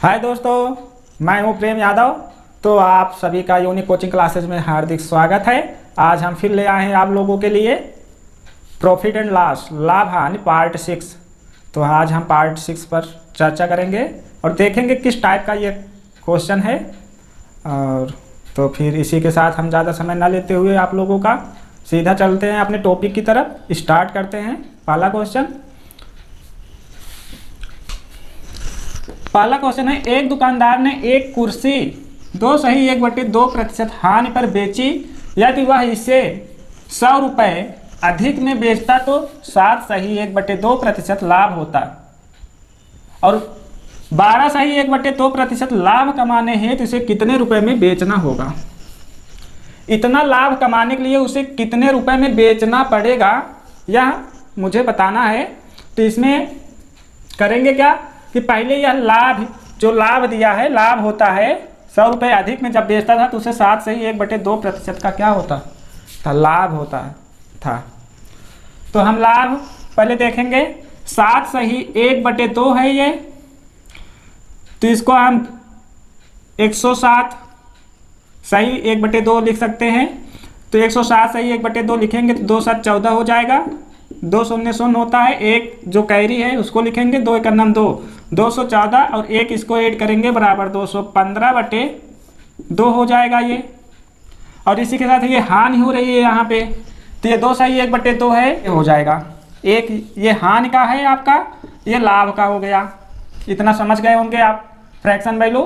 हाय दोस्तों, मैं हूं प्रेम यादव। तो आप सभी का यूनिक कोचिंग क्लासेस में हार्दिक स्वागत है। आज हम फिर ले आए हैं आप लोगों के लिए प्रॉफिट एंड लॉस, लाभ हानि पार्ट 6। तो आज हम पार्ट 6 पर चर्चा करेंगे और देखेंगे किस टाइप का ये क्वेश्चन है। और तो फिर इसी के साथ हम ज़्यादा समय ना लेते हुए आप लोगों का सीधा चलते हैं अपने टॉपिक की तरफ। स्टार्ट करते हैं पहला क्वेश्चन। पहला क्वेश्चन है, एक दुकानदार ने एक कुर्सी 2 सही 1/2% हानि पर बेची। यदि वह इसे 100 रुपये अधिक में बेचता तो 7 सही 1/2% लाभ होता और 12 सही 1/2% लाभ कमाने हेतु इसे कितने रुपए में बेचना होगा। इतना लाभ कमाने के लिए उसे कितने रुपए में बेचना पड़ेगा यह मुझे बताना है। तो इसमें करेंगे क्या कि पहले यह लाभ, जो लाभ दिया है, लाभ होता है 100 रुपये अधिक में जब बेचता था तो उसे 7 सही 1/2% का क्या होता था, लाभ होता था। तो हम लाभ पहले देखेंगे। 7 सही 1/2 है ये, तो इसको हम 107 सही 1/2 लिख सकते हैं। तो 107 सही 1/2 लिखेंगे तो 2 7 14 हो जाएगा। 2 शून्य शून्य होता है, एक जो कैरी है उसको लिखेंगे, 2 1 2 214 और एक इसको ऐड करेंगे बराबर 215/2 हो जाएगा ये। और इसी के साथ ये हानि हो रही है यहाँ पे, तो ये 2 सही 1/2 है, ये हो जाएगा। एक ये हानि का है आपका, ये लाभ का हो गया। इतना समझ गए होंगे आप फ्रैक्शन वैल्यू।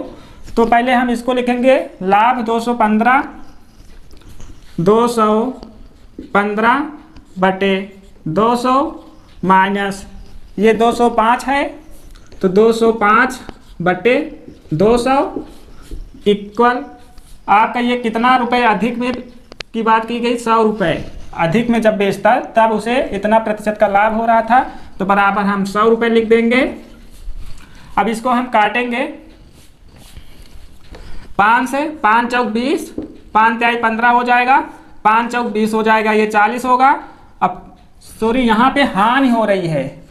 तो पहले हम इसको लिखेंगे लाभ 215/200 माइनस ये 205 है, तो 205/200 इक्वल आपका ये कितना रुपए अधिक में की बात की गई, 100 रुपये अधिक में जब बेचता तब उसे इतना प्रतिशत का लाभ हो रहा था, तो बराबर हम 100 रुपये लिख देंगे। अब इसको हम काटेंगे 5 से, 5 चौक 20, 5 तिहाई 15 हो जाएगा, 5 चौक 20 हो जाएगा, ये 40 होगा। अब सॉरी, यहाँ पे हानि हो रही है,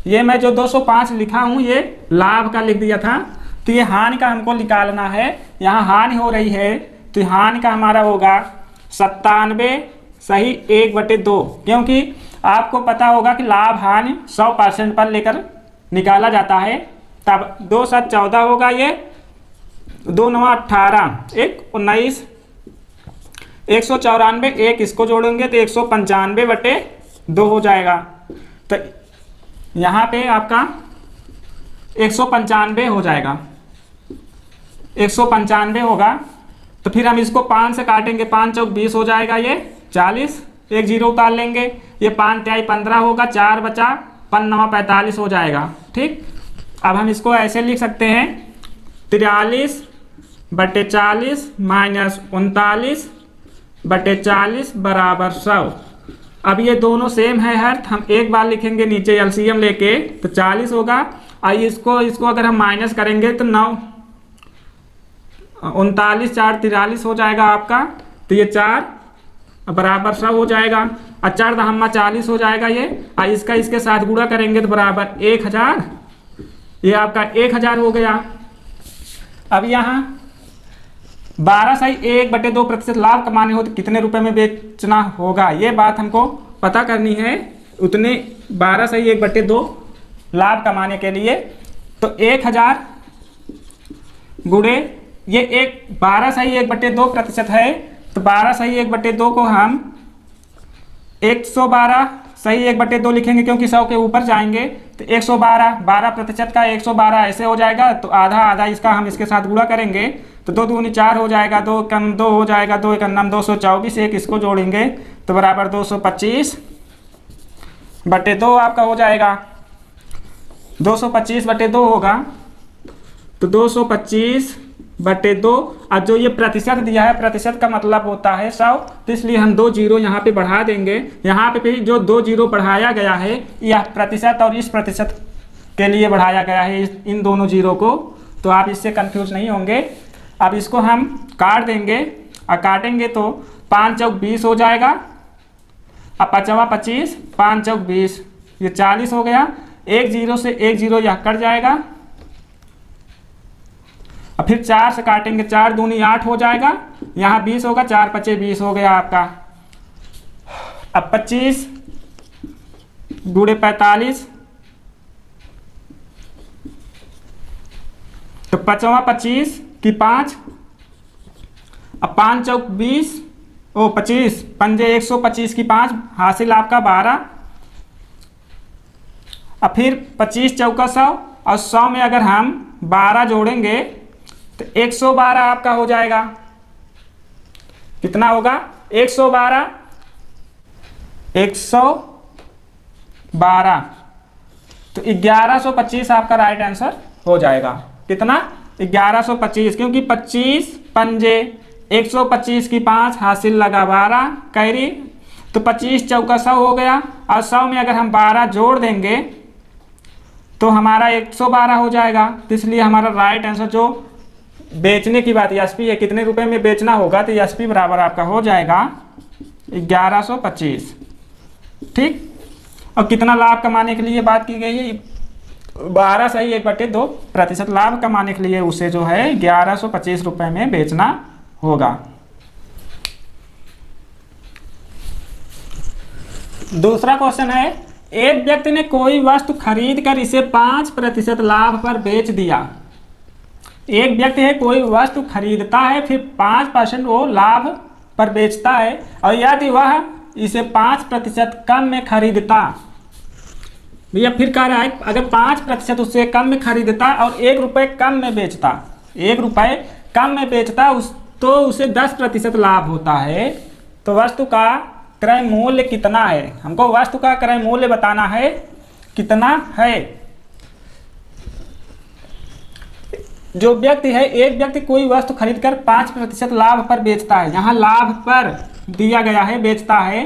ये मैं जो 205 लिखा हूँ ये लाभ का लिख दिया था, तो ये हानि का हमको निकालना है। यहाँ हानि हो रही है तो हानि का हमारा होगा 97 सही 1/2, क्योंकि आपको पता होगा कि लाभ हानि 100% पर लेकर निकाला जाता है। तब 2 7 14 होगा, ये 2 9 18, 1 19, 194, एक इसको जोड़ेंगे तो 195/2 हो जाएगा। तो यहाँ पे आपका 195 हो जाएगा, 195 होगा। तो फिर हम इसको 5 से काटेंगे, 5 चौक 20 हो जाएगा, ये 40, एक जीरो उतार लेंगे, ये 5 तिहाई 15 होगा, 4 बचा 5 9 45 हो जाएगा। ठीक, अब हम इसको ऐसे लिख सकते हैं 43/40 माइनस 39/40 बराबर 100। अब ये दोनों सेम है हर, हम एक बार लिखेंगे नीचे एलसीएम लेके, तो 40 होगा। और इसको अगर हम माइनस करेंगे तो 9 39 4 43 हो जाएगा आपका, तो ये 4 बराबर 100 हो जाएगा। और 4 दहम्मा 40 हो जाएगा ये, और इसका इसके साथ गुणा करेंगे तो बराबर 1000, ये आपका 1000 हो गया। अब यहाँ 12 सही 1/2% लाभ कमाने हो तो कितने रुपए में बेचना होगा, ये बात हमको पता करनी है। उतने 12 सही 1/2 लाभ कमाने के लिए तो 1000 गुणे ये 12 सही 1/2% है, तो 12 सही 1/2 को हम 112 सही 1/2 लिखेंगे, क्योंकि 100 के ऊपर जाएंगे तो 112, 12% का 112 ऐसे हो जाएगा। तो आधा आधा इसका हम इसके साथ गुणा करेंगे तो 2 दूनी 4 हो जाएगा, 2 कम 2 हो जाएगा, 2 1 224, एक इसको जोड़ेंगे तो बराबर 225/2 आपका हो जाएगा। 225/2 होगा, तो 225/2। और जो ये प्रतिशत दिया है, प्रतिशत का मतलब होता है 100, तो इसलिए हम 2 जीरो यहाँ पे बढ़ा देंगे। यहाँ पे भी जो 2 जीरो बढ़ाया गया है यह प्रतिशत और इस प्रतिशत के लिए बढ़ाया गया है, इन दोनों जीरो को, तो आप इससे कंफ्यूज नहीं होंगे। अब इसको हम काट देंगे, और काटेंगे तो 5 चौक 20 हो जाएगा, अब 5 25, 5 चौक 20, ये 40 हो गया। 1 जीरो से 1 जीरो यह कट जाएगा, और फिर 4 से काटेंगे, 4 दूनी 8 हो जाएगा, यहाँ 20 होगा, 4 पचे 20 हो गया आपका। अब 25 गुणे 45, तो 5वां 25 की 5, अब 5 चौक 20, 25 पंजे 125 की 5, हासिल आपका 12। अब फिर 25 चौका 100, और 100 में अगर हम 12 जोड़ेंगे तो 112 आपका हो जाएगा। कितना होगा? 112, 112, तो 1125 आपका राइट आंसर हो जाएगा। कितना? 1125, क्योंकि 25 पंजे 125 की 5, हासिल लगा 12 कैरी, तो 25 चौका 100 हो गया, और 100 में अगर हम 12 जोड़ देंगे तो हमारा 112 हो जाएगा। तो इसलिए हमारा राइट आंसर जो बेचने की बात एसपी है, कितने रुपए में बेचना होगा, तो एसपी बराबर आपका हो जाएगा 1125। ठीक, और कितना लाभ कमाने के लिए बात की गई है? 12 सही 1/2% लाभ कमाने के लिए उसे जो है 1125 रुपए में बेचना होगा। दूसरा क्वेश्चन है, एक व्यक्ति ने कोई वस्तु खरीद कर इसे 5% लाभ पर बेच दिया। एक व्यक्ति है, कोई वस्तु खरीदता है, फिर 5% वो लाभ पर बेचता है, और यदि वह इसे 5% कम में खरीदता, भैया फिर कह रहा है अगर 5% उससे कम में खरीदता और 1 रुपये कम में बेचता, 1 रुपये कम में बेचता तो उसे 10% लाभ होता है। तो वस्तु का क्रय मूल्य कितना है? हमको वस्तु का क्रय मूल्य बताना है कितना है। जो व्यक्ति है, एक व्यक्ति कोई वस्तु खरीदकर 5% लाभ पर बेचता है, यहाँ लाभ पर दिया गया है बेचता है,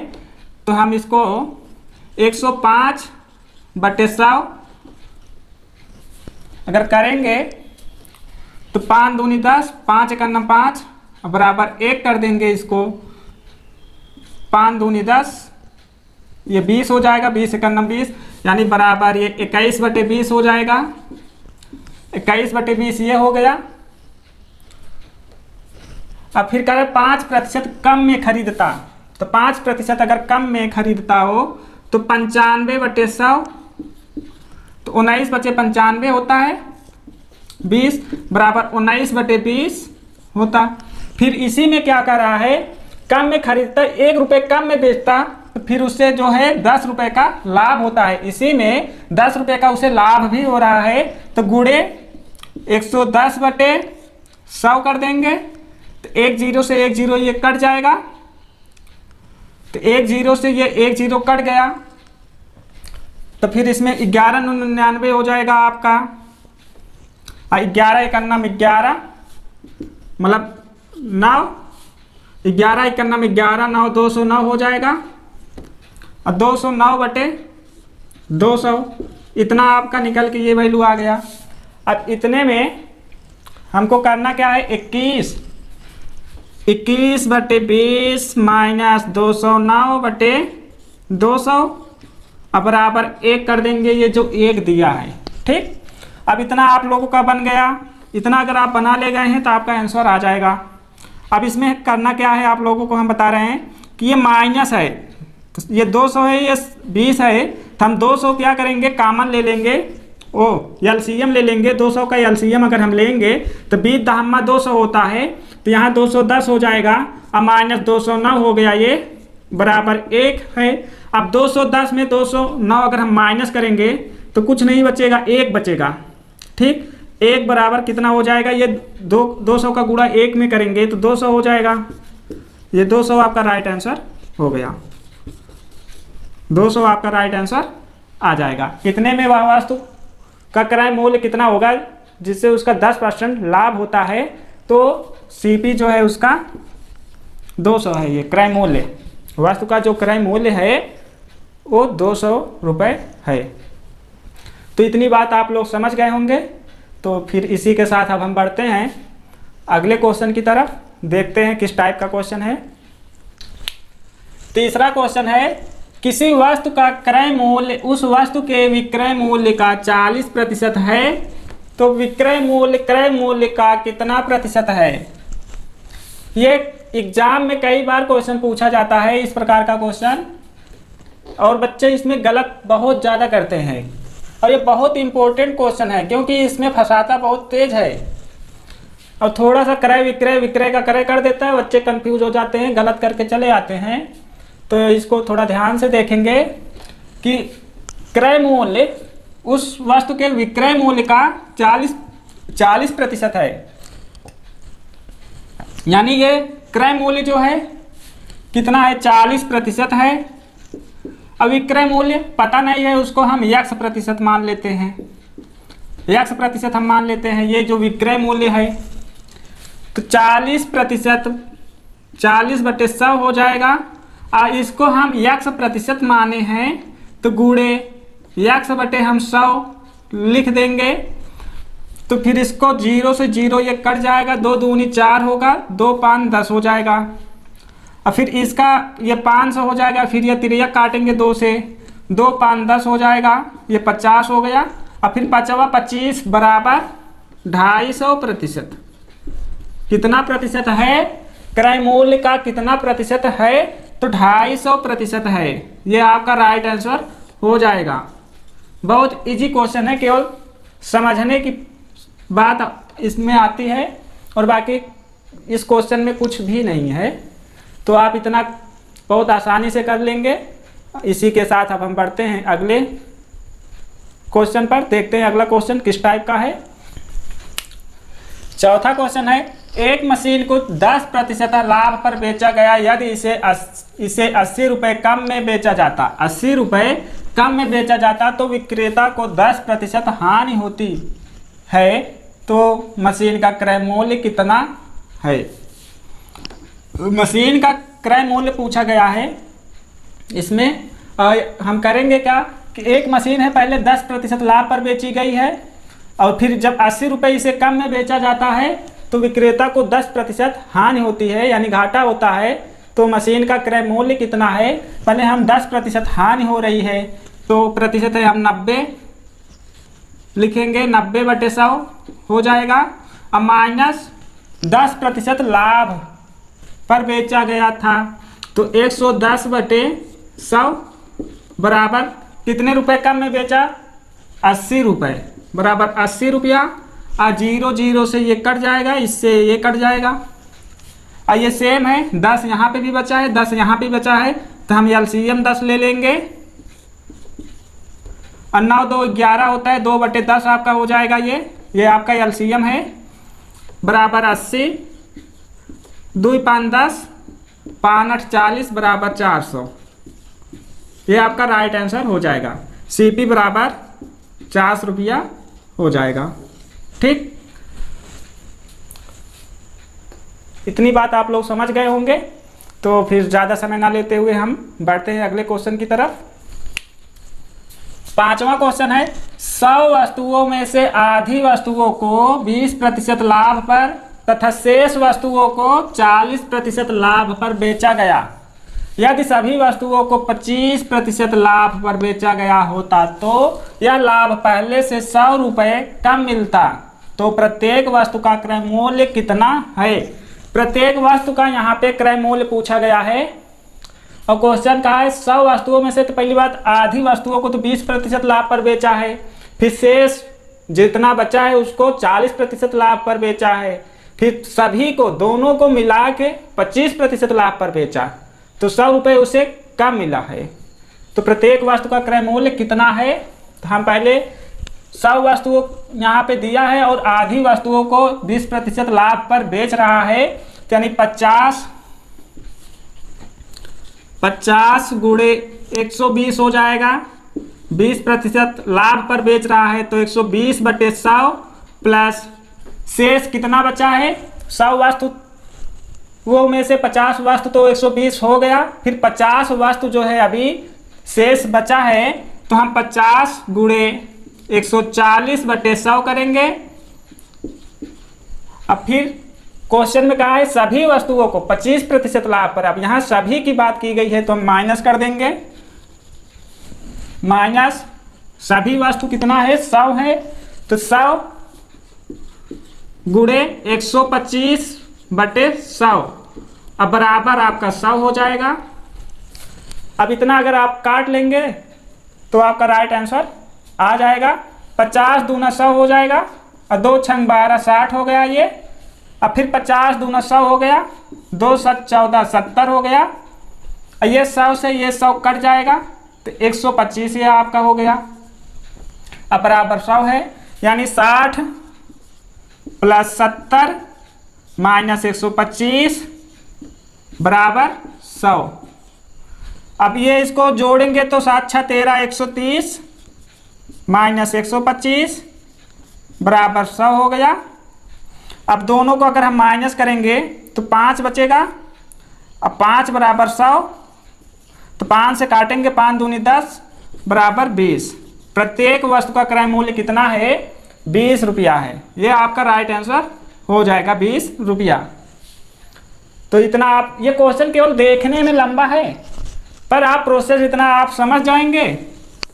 तो हम इसको 105/100 अगर करेंगे तो 5 दूनी 10, 5 एकन्ना 5 बराबर 1 कर देंगे इसको, 5 दूनी 10, ये 20 हो जाएगा, 20 एकन्ना 20, यानी बराबर ये 21/20 हो जाएगा। 21/20 ये हो गया। अब फिर करें 5% कम में खरीदता, तो 5% अगर कम में खरीदता हो तो 95/100, तो 19/95 होता है, 20 बराबर 19/20 होता। फिर इसी में क्या कर रहा है, कम में खरीदता, 1 रुपये कम में बेचता, तो फिर उससे जो है 10 रुपये का लाभ होता है। इसी में 10 रुपये का उसे लाभ भी हो रहा है, तो गुणे 110/100 कर देंगे, तो 1 0 से 1 0 ये कट जाएगा, तो 1 0 से ये 1 0 कट गया, तो फिर इसमें 1199 हो जाएगा आपका, 11 एकन्ना में 11 मतलब 9, 11 एकन्ना में 11, 9 209 हो जाएगा, और 209/200 इतना आपका निकल के ये वैल्यू आ गया। अब इतने में हमको करना क्या है, 21/20 माइनस 209/200 अब बराबर 1 कर देंगे, ये जो 1 दिया है। ठीक, अब इतना आप लोगों का बन गया, इतना अगर आप बना ले गए हैं तो आपका आंसर आ जाएगा। अब इसमें करना क्या है, आप लोगों को हम बता रहे हैं कि ये माइनस है, तो ये 200 है, ये 20 है, तो हम 200 क्या करेंगे, कॉमन ले लेंगे, एलसीएम ले लेंगे। 200 का एलसीएम अगर हम लेंगे तो 20 दहम्मा 200 होता है, तो यहाँ 210 हो जाएगा, अब माइनस 209 हो गया, ये बराबर 1 है। अब 210 में 209 अगर हम माइनस करेंगे तो कुछ नहीं बचेगा, 1 बचेगा। ठीक, 1 बराबर कितना हो जाएगा, ये 200 का गुणा 1 में करेंगे तो 200 हो जाएगा, ये 200 आपका राइट आंसर हो गया। 200 आपका राइट आंसर आ जाएगा। कितने में वह वस्तु का क्रय मूल्य कितना होगा जिससे उसका 10% लाभ होता है, तो सीपी जो है उसका 200 है। ये क्रय मूल्य, वस्तु का जो क्रय मूल्य है वो 200 रुपये है। तो इतनी बात आप लोग समझ गए होंगे। तो फिर इसी के साथ अब हम बढ़ते हैं अगले क्वेश्चन की तरफ, देखते हैं किस टाइप का क्वेश्चन है। तीसरा क्वेश्चन है, किसी वस्तु का क्रय मूल्य उस वस्तु के विक्रय मूल्य का 40% है तो विक्रय मूल्य क्रय मूल्य का कितना प्रतिशत है। ये एग्जाम में कई बार क्वेश्चन पूछा जाता है इस प्रकार का क्वेश्चन, और बच्चे इसमें गलत बहुत ज़्यादा करते हैं। और ये बहुत इंपॉर्टेंट क्वेश्चन है क्योंकि इसमें फंसाता बहुत तेज है, और थोड़ा सा क्रय विक्रय का क्रय कर देता है, बच्चे कंफ्यूज हो जाते हैं, गलत करके चले आते हैं। तो इसको थोड़ा ध्यान से देखेंगे कि क्रय मूल्य उस वस्तु के विक्रय मूल्य का 40% है, यानी ये क्रय मूल्य जो है कितना है 40% है। अब विक्रय मूल्य पता नहीं है, उसको हम x% मान लेते हैं, x% हम मान लेते हैं। ये जो विक्रय मूल्य है तो 40% 40/100 हो जाएगा, और इसको हम x% माने हैं तो गुणे x/100 लिख देंगे। तो फिर इसको 0 से 0 ये कट जाएगा, 2 दूनी 4 होगा, 2 5 10 हो जाएगा। और फिर इसका ये 500 हो जाएगा, फिर ये तिरिया काटेंगे 2 से, 2 5 10 हो जाएगा, ये 50 हो गया। और फिर 25 बराबर 250%। कितना प्रतिशत है क्रय मूल्य का, कितना प्रतिशत है तो 250% है। ये आपका राइट आंसर हो जाएगा। बहुत इजी क्वेश्चन है, केवल समझने की बात इसमें आती है, और बाकी इस क्वेश्चन में कुछ भी नहीं है, तो आप इतना बहुत आसानी से कर लेंगे। इसी के साथ अब हम बढ़ते हैं अगले क्वेश्चन पर। देखते हैं अगला क्वेश्चन किस टाइप का है। चौथा क्वेश्चन है, एक मशीन को 10% लाभ पर बेचा गया, यदि इसे 80 रुपये कम में बेचा जाता, 80 रुपये कम में बेचा जाता तो विक्रेता को 10% हानि होती है, तो मशीन का क्रय मूल्य कितना है। मशीन का क्रय मूल्य पूछा गया है। इसमें हम करेंगे क्या कि एक मशीन है, पहले 10% लाभ पर बेची गई है, और फिर जब 80 रुपये इसे कम में बेचा जाता है तो विक्रेता को 10% हानि होती है, यानी घाटा होता है। तो मशीन का क्रय मूल्य कितना है, पहले हम 10% हानि हो रही है तो प्रतिशत है हम 90 लिखेंगे, 90/100 हो जाएगा। अब माइनस 10% लाभ पर बेचा गया था, तो 110/100 बराबर कितने रुपए कम में बेचा, 80 रुपये, बराबर 80 रुपया। और 0 से ये कट जाएगा, इससे ये कट जाएगा, और ये सेम है, 10 यहाँ पे भी बचा है, 10 यहाँ पे बचा है, तो हम एलसीएम 10 ले लेंगे। और 9 2 11 होता है, 2/10 आपका हो जाएगा। ये आपका एलसीएम है, बराबर 80, 2 5 10, 5 8 40 बराबर 400। ये आपका राइट आंसर हो जाएगा। सीपी बराबर 400 रुपया हो जाएगा। ठीक, इतनी बात आप लोग समझ गए होंगे, तो फिर ज़्यादा समय ना लेते हुए हम बढ़ते हैं अगले क्वेश्चन की तरफ। पांचवा क्वेश्चन है, 100 वस्तुओं में से आधी वस्तुओं को 20% लाभ पर तथा शेष वस्तुओं को 40% लाभ पर बेचा गया। यदि सभी वस्तुओं को 25% लाभ पर बेचा गया होता तो यह लाभ पहले से 100 रुपये कम मिलता, तो प्रत्येक वस्तु का क्रय मूल्य कितना है। प्रत्येक वस्तु का यहाँ पे क्रय मूल्य पूछा गया है, और क्वेश्चन कहा है 100 वस्तुओं में से, तो पहली बात आधी वस्तुओं को तो 20% लाभ पर बेचा है, फिर शेष जितना बचा है उसको 40% लाभ पर बेचा है, फिर सभी को दोनों को मिला के 25% लाभ पर बेचा, तो 100 रुपये उसे कम मिला है। तो प्रत्येक वस्तु का क्रय मूल्य कितना है, तो हम पहले 100 वस्तुओं यहाँ पे दिया है और आधी वस्तुओं को 20% लाभ पर बेच रहा है, यानी 50 गुणे 120 हो जाएगा। 20% लाभ पर बेच रहा है तो 120/100 प्लस शेष कितना बचा है, 100 वस्तु वो में से 50 वस्तु तो 120 हो गया, फिर 50 वस्तु जो है अभी शेष बचा है, तो हम 50 गुणे 140/100 करेंगे। अब फिर क्वेश्चन में कहा है सभी वस्तुओं को 25% लाभ पर, अब यहाँ सभी की बात की गई है तो हम माइनस कर देंगे, माइनस सभी वस्तु कितना है 100 है, तो 100 गुणे 125/100, अब बराबर आपका 100 हो जाएगा। अब इतना अगर आप काट लेंगे तो आपका राइट आंसर आ जाएगा। 50 दूना 100 हो जाएगा और 2 छंग 12 60 हो गया ये। अब फिर 50 दूना 100 हो गया, 2 7 14 70 हो गया। ये 100 से ये 100 कट जाएगा तो 125 ये आपका हो गया। अब बराबर 100 है, यानी 60 + 70 - 125 बराबर 100। अब ये इसको जोड़ेंगे तो 7 6 13 130 - 125 बराबर 100 हो गया। अब दोनों को अगर हम माइनस करेंगे तो 5 बचेगा। अब 5 बराबर 100, तो 5 से काटेंगे, 5 दूनी 10 बराबर 20। प्रत्येक वस्तु का क्रय मूल्य कितना है? 20 रुपया है। ये आपका राइट आंसर हो जाएगा 20 रुपया। तो इतना आप, ये क्वेश्चन केवल देखने में लंबा है पर आप प्रोसेस इतना आप समझ जाएंगे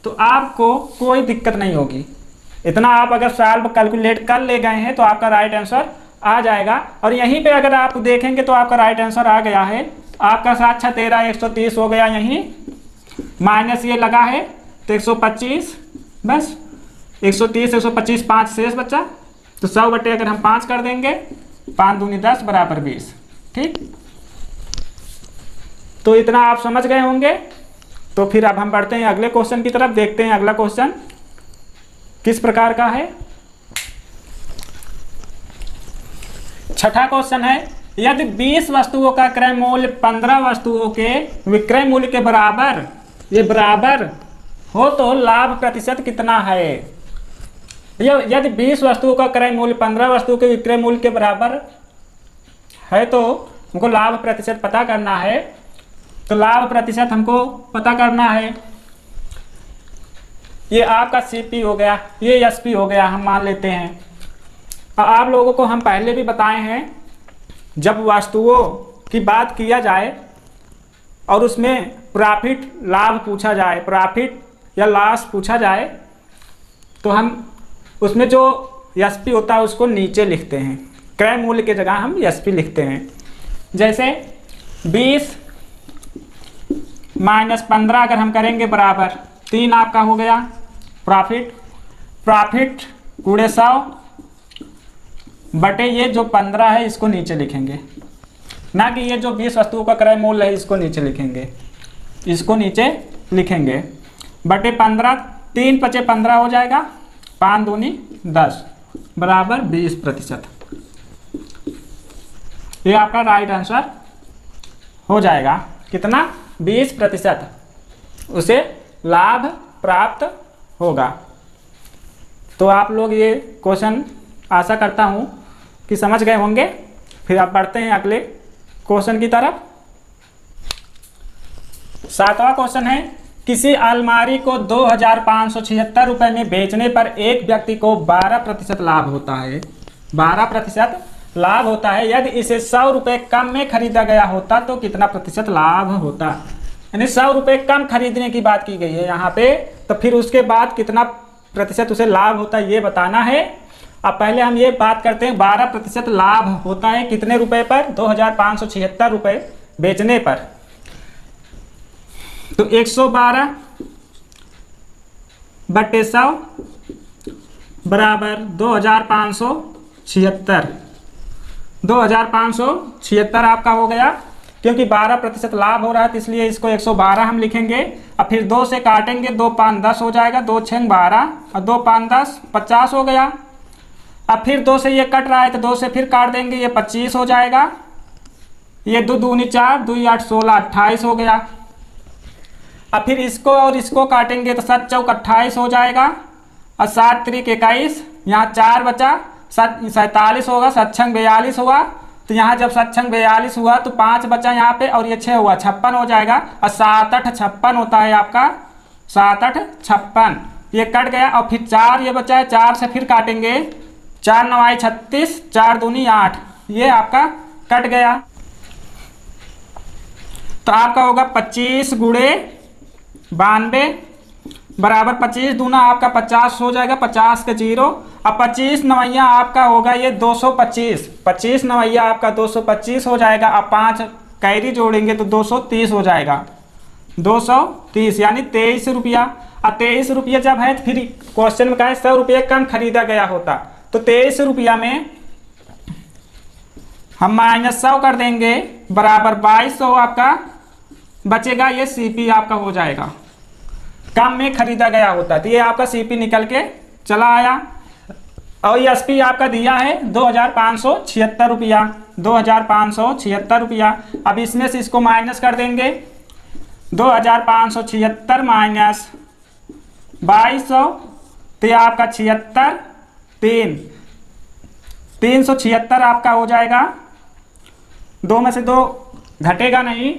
तो आपको कोई दिक्कत नहीं होगी। इतना आप अगर सॉल्व कैलकुलेट कर ले गए हैं तो आपका राइट आंसर आ जाएगा। और यहीं पे अगर आप देखेंगे तो आपका राइट आंसर आ गया है। आपका 7 6 13 130 हो गया, यहीं माइनस ये लगा है तो 125, बस 130 125 5 शेष बचा। तो 100 बटे अगर हम 5 कर देंगे, 5 दूनी 10 बराबर 20। ठीक, तो इतना आप समझ गए होंगे। तो फिर अब हम बढ़ते हैं अगले क्वेश्चन की तरफ, देखते हैं अगला क्वेश्चन किस प्रकार का है। छठा क्वेश्चन है, यदि 20 वस्तुओं का क्रय मूल्य 15 वस्तुओं के विक्रय मूल्य के बराबर, ये बराबर हो तो लाभ प्रतिशत कितना है? यदि 20 वस्तुओं का क्रय मूल्य 15 वस्तुओं के विक्रय मूल्य के बराबर है तो हमको लाभ प्रतिशत पता करना है। तो लाभ प्रतिशत हमको पता करना है, ये आपका CP हो गया, ये SP हो गया, हम मान लेते हैं। आप लोगों को हम पहले भी बताए हैं, जब वस्तुओं की बात किया जाए और उसमें प्रॉफिट लाभ पूछा जाए, प्रॉफिट या लॉस पूछा जाए, तो हम उसमें जो SP होता है उसको नीचे लिखते हैं, क्रय मूल्य की जगह हम SP लिखते हैं। जैसे 20 - 15 अगर हम करेंगे बराबर 3 आपका हो गया प्रॉफिट। प्रॉफिट गुणे 100 बटे ये जो 15 है इसको नीचे लिखेंगे, ना कि ये जो 20 वस्तुओं का क्रय मूल्य है इसको नीचे लिखेंगे, इसको नीचे लिखेंगे बटे 15। 3 × 5 = 15 हो जाएगा, 5 दूनी 10 बराबर 20%। ये आपका राइट आंसर हो जाएगा। कितना? 20% उसे लाभ प्राप्त होगा। तो आप लोग ये क्वेश्चन आशा करता हूँ कि समझ गए होंगे। फिर आप बढ़ते हैं अगले क्वेश्चन की तरफ। 7वां क्वेश्चन है, किसी अलमारी को 2576 रुपये में बेचने पर एक व्यक्ति को 12% लाभ होता है। 12% लाभ होता है। यदि इसे 100 रुपये कम में खरीदा गया होता तो कितना प्रतिशत लाभ होता? यानी 100 रुपये कम खरीदने की बात की गई है यहाँ पे, तो फिर उसके बाद कितना प्रतिशत उसे लाभ होता है ये बताना है। अब पहले हम ये बात करते हैं, 12% लाभ होता है कितने रुपए पर? 2576 रुपये बेचने पर। तो 112/100 बराबर 2576। 2576 आपका हो गया, क्योंकि 12% लाभ हो रहा है तो इसलिए इसको 112 हम लिखेंगे। अब फिर 2 से काटेंगे, 2 5 10 हो जाएगा, 2 6 12 और 2 5 10 50 हो गया। अब फिर 2 से ये कट रहा है तो 2 से फिर काट देंगे, ये 25 हो जाएगा। ये 2 दूनी 4, 2 8 16 28 हो गया। अब फिर इसको और इसको काटेंगे तो 7 चौक 28 हो जाएगा और 7 त्रिक 21, यहाँ 4 बचा, 47 होगा, 7 छंग 42 हुआ। तो यहाँ जब 7 छंग 42 हुआ तो 5 बचा यहाँ पे और ये 6 हुआ, 56 हो जाएगा। और 7 8 56 होता है आपका, 7 8 56, ये कट गया। और फिर 4 ये बचा है, 4 से फिर काटेंगे, 4 9 36, 4 दूनी 8, ये आपका कट गया। तो आपका होगा 25 × 92 बराबर 25 दूना आपका 50 हो जाएगा, 50 के 0। अब 25 नवैया आपका होगा ये 225, 25 नवैया आपका 225 हो जाएगा। अब 5 कैरी जोड़ेंगे तो 230 हो जाएगा, 230 यानी 23 रुपया। अब 23 रुपया जब है तो फिर क्वेश्चन में कहा है 100 रुपये कम खरीदा गया होता, तो 23 रुपया में हम -100 कर देंगे, बराबर 2200 आपका बचेगा। ये सीपी आपका हो जाएगा, कम में खरीदा गया होता, तो ये आपका सीपी निकल के चला आया। और ये एसपी आपका दिया है 2576 रुपया, 2576 रुपया। अब इसमें से इसको माइनस कर देंगे, 2576 माइनस 2200, तो ये आपका 76 376 आपका हो जाएगा। 2 में से 2 घटेगा नहीं,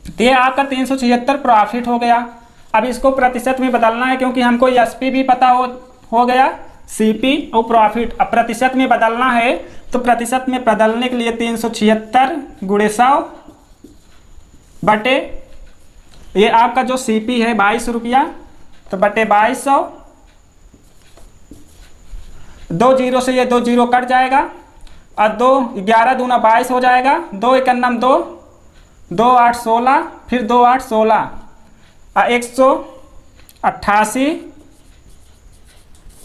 तो ये आपका 376 प्रॉफिट हो गया। अब इसको प्रतिशत में बदलना है, क्योंकि हमको एसपी भी पता हो गया, सीपी और प्रॉफिट। अब प्रतिशत में बदलना है, तो प्रतिशत में बदलने के लिए 376 गुणे 100 बटे ये आपका जो सीपी है 22 रुपया, तो बटे 2200। 2 0 से ये 2 0 कट जाएगा, और 2 11 दूना 22 हो जाएगा। 2 1 2, 2 8 16, फिर 2 8 16, 188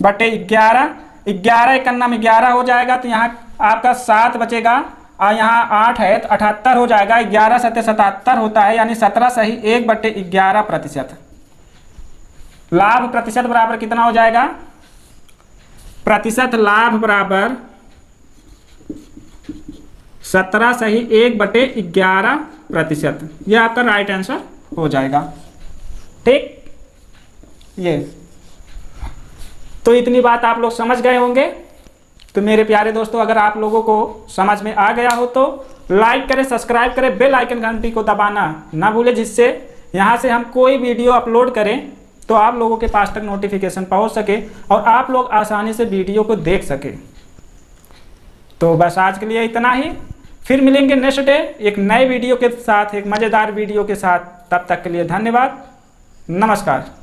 बटे 11, 11 1 11 हो जाएगा, तो यहाँ आपका 7 बचेगा, और यहाँ 8 है तो 78 हो जाएगा। 11 7 77 होता है, यानी 17 सही 1 बटे 11 प्रतिशत। लाभ प्रतिशत बराबर कितना हो जाएगा? प्रतिशत लाभ बराबर 17 सही 1 बटे 11 प्रतिशत। यह आपका राइट आंसर हो जाएगा। ठीक, ये तो इतनी बात आप लोग समझ गए होंगे। तो मेरे प्यारे दोस्तों, अगर आप लोगों को समझ में आ गया हो तो लाइक करें, सब्सक्राइब करें, बेल आइकन घंटी को दबाना ना भूलें, जिससे यहाँ से हम कोई वीडियो अपलोड करें तो आप लोगों के पास तक नोटिफिकेशन पहुँच सके और आप लोग आसानी से वीडियो को देख सके। तो बस आज के लिए इतना ही, फिर मिलेंगे नेक्स्ट डे एक नए वीडियो के साथ, एक मज़ेदार वीडियो के साथ। तब तक के लिए धन्यवाद, नमस्कार।